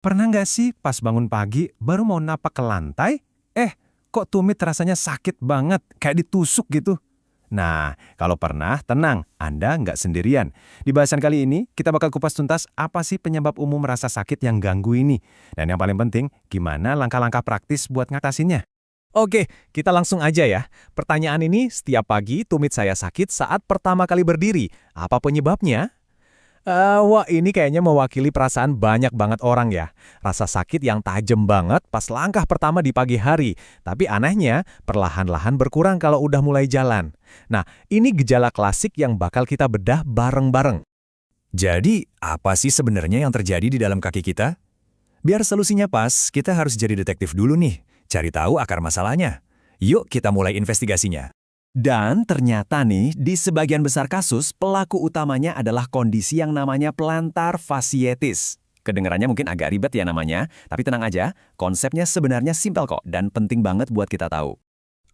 Pernah nggak sih pas bangun pagi baru mau napak ke lantai, kok tumit rasanya sakit banget, kayak ditusuk gitu? Nah, kalau pernah, tenang, Anda nggak sendirian. Di bahasan kali ini, kita bakal kupas tuntas apa sih penyebab umum rasa sakit yang ganggu ini. Dan yang paling penting, gimana langkah-langkah praktis buat ngatasinnya. Oke, kita langsung aja ya. Pertanyaan ini, setiap pagi tumit saya sakit saat pertama kali berdiri. Apa penyebabnya? Wah, ini kayaknya mewakili perasaan banyak banget orang ya. Rasa sakit yang tajam banget pas langkah pertama di pagi hari. Tapi anehnya, perlahan-lahan berkurang kalau udah mulai jalan. Nah, ini gejala klasik yang bakal kita bedah bareng-bareng. Jadi, apa sih sebenarnya yang terjadi di dalam kaki kita? Biar solusinya pas, kita harus jadi detektif dulu nih. Cari tahu akar masalahnya. Yuk kita mulai investigasinya. Dan ternyata nih, di sebagian besar kasus, pelaku utamanya adalah kondisi yang namanya plantar fasciitis. Kedengarannya mungkin agak ribet ya namanya, tapi tenang aja, konsepnya sebenarnya simpel kok dan penting banget buat kita tahu.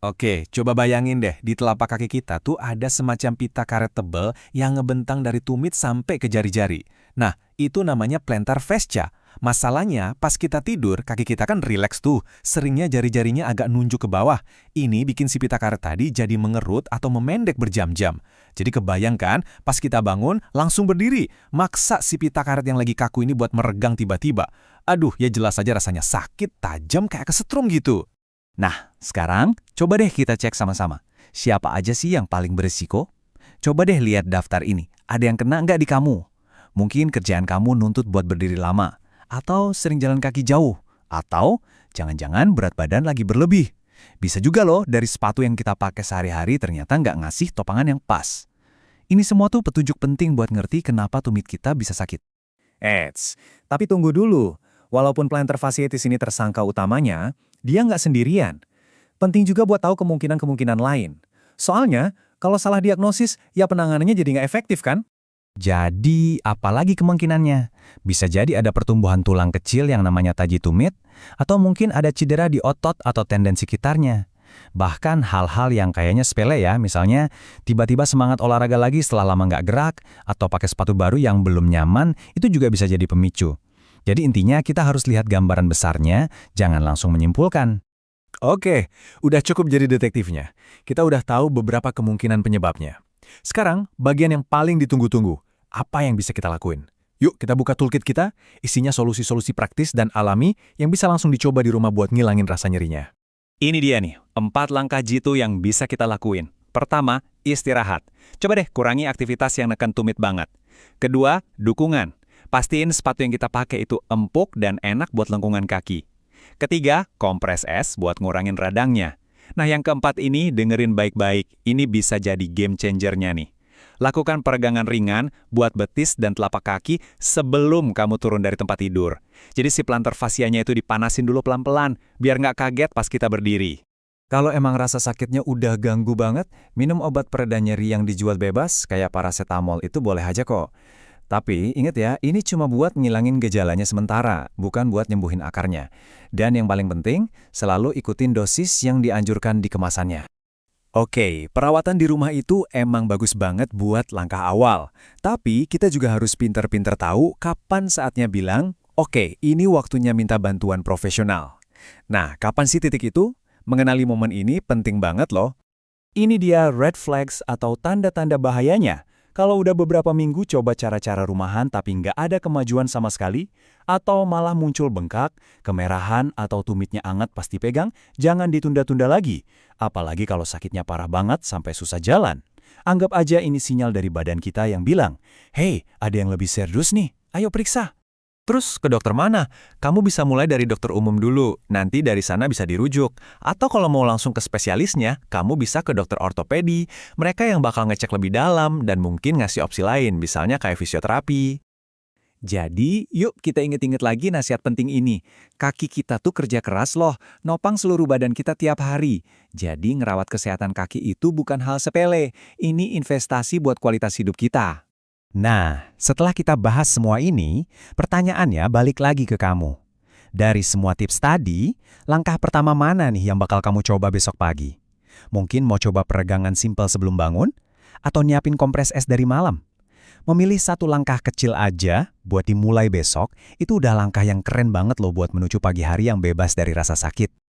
Oke, coba bayangin deh, di telapak kaki kita tuh ada semacam pita karet tebal yang ngebentang dari tumit sampai ke jari-jari. Nah, itu namanya plantar fascia. Masalahnya, pas kita tidur, kaki kita kan rileks tuh. Seringnya jari-jarinya agak nunjuk ke bawah. Ini bikin si pita karet tadi jadi mengerut atau memendek berjam-jam. Jadi kebayangkan, pas kita bangun, langsung berdiri. Maksa si pita karet yang lagi kaku ini buat meregang tiba-tiba. Aduh, ya jelas aja rasanya sakit, tajam kayak kesetrum gitu. Nah, sekarang coba deh kita cek sama-sama. Siapa aja sih yang paling berisiko? Coba deh lihat daftar ini. Ada yang kena nggak di kamu? Mungkin kerjaan kamu nuntut buat berdiri lama. Atau sering jalan kaki jauh. Atau jangan-jangan berat badan lagi berlebih. Bisa juga loh dari sepatu yang kita pakai sehari-hari ternyata nggak ngasih topangan yang pas. Ini semua tuh petunjuk penting buat ngerti kenapa tumit kita bisa sakit. Tapi tunggu dulu. Walaupun plantar fasciitis ini tersangka utamanya, dia nggak sendirian. Penting juga buat tahu kemungkinan-kemungkinan lain. Soalnya, kalau salah diagnosis, ya penanganannya jadi nggak efektif kan? Jadi, apalagi kemungkinannya? Bisa jadi ada pertumbuhan tulang kecil yang namanya taji tumit, atau mungkin ada cedera di otot atau tendon sekitarnya. Bahkan hal-hal yang kayaknya sepele ya, misalnya tiba-tiba semangat olahraga lagi setelah lama nggak gerak, atau pakai sepatu baru yang belum nyaman, itu juga bisa jadi pemicu. Jadi intinya kita harus lihat gambaran besarnya, jangan langsung menyimpulkan. Oke, udah cukup jadi detektifnya. Kita udah tahu beberapa kemungkinan penyebabnya. Sekarang, bagian yang paling ditunggu-tunggu. Apa yang bisa kita lakuin? Yuk kita buka toolkit kita, isinya solusi-solusi praktis dan alami yang bisa langsung dicoba di rumah buat ngilangin rasa nyerinya. Ini dia nih, 4 langkah jitu yang bisa kita lakuin. Pertama, istirahat. Coba deh kurangi aktivitas yang neken tumit banget. Kedua, dukungan. Pastiin sepatu yang kita pakai itu empuk dan enak buat lengkungan kaki. Ketiga, kompres es buat ngurangin radangnya. Nah yang keempat ini dengerin baik-baik, ini bisa jadi game changer-nya nih. Lakukan peregangan ringan buat betis dan telapak kaki sebelum kamu turun dari tempat tidur. Jadi si plantar fascianya itu dipanasin dulu pelan-pelan, biar nggak kaget pas kita berdiri. Kalau emang rasa sakitnya udah ganggu banget, minum obat pereda nyeri yang dijual bebas, kayak paracetamol itu boleh aja kok. Tapi ingat ya, ini cuma buat ngilangin gejalanya sementara, bukan buat nyembuhin akarnya. Dan yang paling penting, selalu ikutin dosis yang dianjurkan di kemasannya. Oke, perawatan di rumah itu emang bagus banget buat langkah awal. Tapi kita juga harus pinter-pinter tahu kapan saatnya bilang, oke, ini waktunya minta bantuan profesional. Nah, kapan sih titik itu? Mengenali momen ini penting banget loh. Ini dia red flags atau tanda-tanda bahayanya. Kalau udah beberapa minggu coba cara-cara rumahan tapi nggak ada kemajuan sama sekali, atau malah muncul bengkak, kemerahan, atau tumitnya anget pas dipegang, jangan ditunda-tunda lagi. Apalagi kalau sakitnya parah banget sampai susah jalan. Anggap aja ini sinyal dari badan kita yang bilang, "Hey, ada yang lebih serius nih, ayo periksa." Terus ke dokter mana? Kamu bisa mulai dari dokter umum dulu, nanti dari sana bisa dirujuk. Atau kalau mau langsung ke spesialisnya, kamu bisa ke dokter ortopedi. Mereka yang bakal ngecek lebih dalam dan mungkin ngasih opsi lain, misalnya kayak fisioterapi. Jadi, yuk kita inget-inget lagi nasihat penting ini. Kaki kita tuh kerja keras loh, nopang seluruh badan kita tiap hari. Jadi ngerawat kesehatan kaki itu bukan hal sepele, ini investasi buat kualitas hidup kita. Nah, setelah kita bahas semua ini, pertanyaannya balik lagi ke kamu. Dari semua tips tadi, langkah pertama mana nih yang bakal kamu coba besok pagi? Mungkin mau coba peregangan simpel sebelum bangun? Atau nyiapin kompres es dari malam? Memilih satu langkah kecil aja buat dimulai besok, itu udah langkah yang keren banget loh buat menuju pagi hari yang bebas dari rasa sakit.